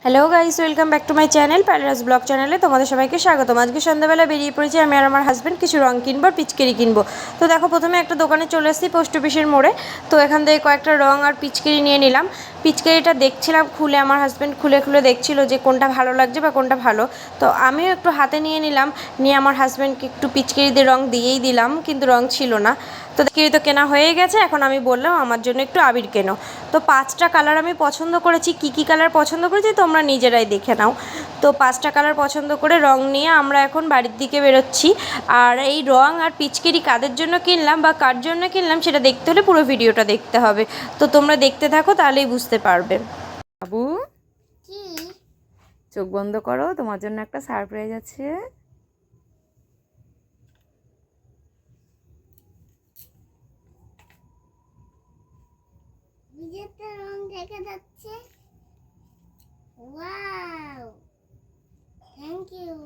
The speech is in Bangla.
Hello guys, welcome back to my channel paradise blog চ্যানেলে তোমাদের সবাইকে স্বাগতম। আজকে সন্ধ্যাবেলা বেরিয়ে পড়েছি আমি আর আমার হাজব্যান্ড কিছু রং কিনবো, পিচকারি কিনবো। তো দেখো, প্রথমে একটা দোকানে চলে এসেছি পোস্ট অফিসের মোড়ে। তো এখান থেকে কয়েকটা রং আর পিচকারি নিয়ে নিলাম। পিচকারিটা দেখছিলাম খুলে, আমার হাজব্যান্ড খুলে খুলে দেখছিল যে কোনটা ভালো লাগছে বা কোনটা ভালো। তো আমিও একটু হাতে নিয়ে নিলাম, নিয়ে আমার হাজব্যান্ডকে একটু পিচকারি দিয়ে রং দিয়েই দিলাম, কিন্তু রং ছিল না। তো পিচকারি তো কেনা হয়ে গেছে, এখন আমি বললাম আমার জন্য একটু আবির কেনো। তো 5টা কালার আমি পছন্দ করেছি। কী কালার পছন্দ করেছি তোমরা নিজেরাই দেখে নাও। তো 5টা কালার পছন্দ করে রং নিয়ে আমরা এখন বাড়ির দিকে বেরোচ্ছি। আর এই রং আর পিচকারি কাদের জন্য কিনলাম বা কার জন্য কিনলাম সেটা দেখতে হলে পুরো ভিডিওটা দেখতে হবে। তো তোমরা দেখতে থাকো, তাহলেই বুঝতে পারবে। বাবু, চোখ বন্ধ করো, তোমার জন্য একটা সারপ্রাইজ আছে। রং দেখা যাচ্ছে। Wow, thank you.